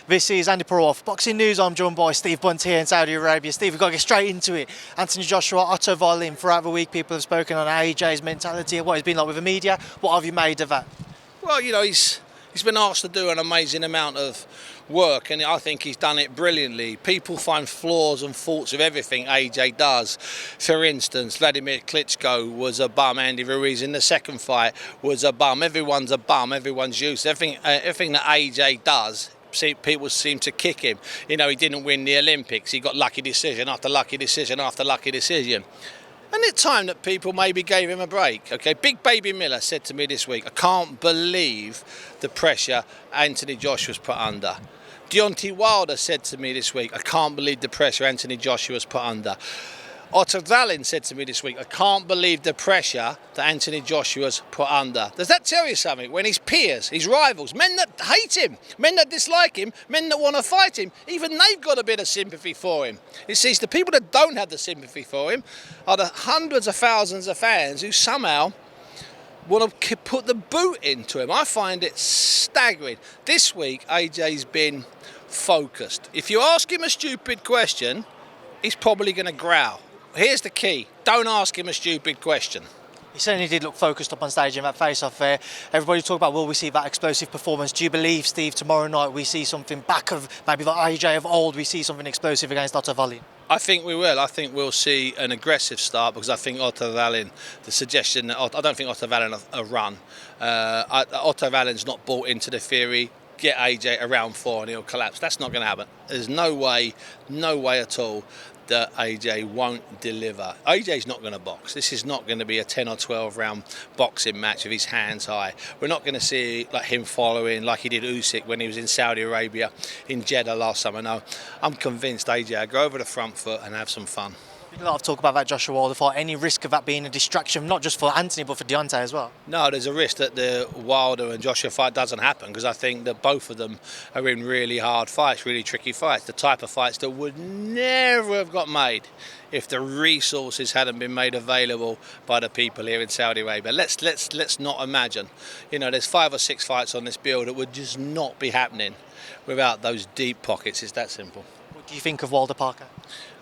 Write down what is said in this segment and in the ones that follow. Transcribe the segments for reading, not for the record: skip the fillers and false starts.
This is Andi Purewal for Boxing News. I'm joined by Steve Bunce here in Saudi Arabia. Steve, we've got to get straight into it. Anthony Joshua, Otto Wallin. Throughout the week, people have spoken on AJ's mentality, what he's been like with the media. What have you made of that? Well, you know, he's been asked to do an amazing amount of work, and I think he's done it brilliantly. People find flaws and faults with everything AJ does. For instance, Vladimir Klitschko was a bum. Andy Ruiz in the second fight was a bum. Everyone's a bum. Everyone's used. Everything that AJ does, people seem to kick him. You know, he didn't win the Olympics. He got lucky decision after lucky decision after lucky decision. And it's time that people maybe gave him a break. Okay, Big Baby Miller said to me this week, I can't believe the pressure Anthony Joshua's put under. Deontay Wilder said to me this week, I can't believe the pressure Anthony Joshua's put under. Otto Wallin said to me this week, I can't believe the pressure that Anthony Joshua's put under. Does that tell you something? When his peers, his rivals, men that hate him, men that dislike him, men that want to fight him, even they've got a bit of sympathy for him. It seems the people that don't have the sympathy for him are the hundreds of thousands of fans who somehow want to put the boot into him. I find it staggering. This week, AJ's been focused. If you ask him a stupid question, he's probably going to growl. Here's the key. Don't ask him a stupid question. He certainly did look focused up on stage in that face-off there. Everybody talk about, will we see that explosive performance? Do you believe, Steve, tomorrow night we see something back of maybe the AJ of old, we see something explosive against Otto Wallin? I think we will. I think we'll see an aggressive start because I think Otto Wallin, the suggestion that I don't think Otto Wallin a run. Otto Wallin's not bought into the theory, get AJ around 4 and he'll collapse. That's not going to happen. There's no way at all that AJ won't deliver. AJ's not going to box. This is not going to be a 10 or 12 round boxing match with his hands high. We're not going to see like him following like he did Usyk when he was in Saudi Arabia in Jeddah last summer. No, I'm convinced AJ will go over the front foot and have some fun. A lot of talk about that Joshua-Wallin fight. Any risk of that being a distraction, not just for Anthony but for Deontay as well? No, there's a risk that the Wilder and Joshua fight doesn't happen because I think that both of them are in really hard fights, really tricky fights, the type of fights that would never have got made if the resources hadn't been made available by the people here in Saudi Arabia. Let's not imagine. You know, there's 5 or 6 fights on this bill that would just not be happening without those deep pockets. It's that simple. What do you think of Wilder Parker?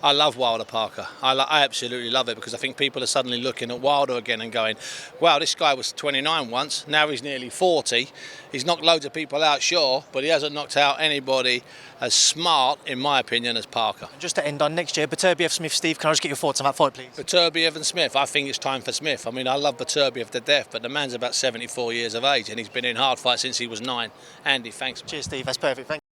I love Wilder Parker. I absolutely love it because I think people are suddenly looking at Wilder again and going, wow, this guy was 29 once, now he's nearly 40. He's knocked loads of people out, sure, but he hasn't knocked out anybody as smart, in my opinion, as Parker. Just to end on next year, Beterbiev-Smith, Steve, can I just get your thoughts on that fight, please? Beterbiev and Smith, I think it's time for Smith. I mean, I love Beterbiev to death, but the man's about 74 years of age and he's been in hard fights since he was 9. Andy, thanks. Cheers, Steve, that's perfect. Thank you.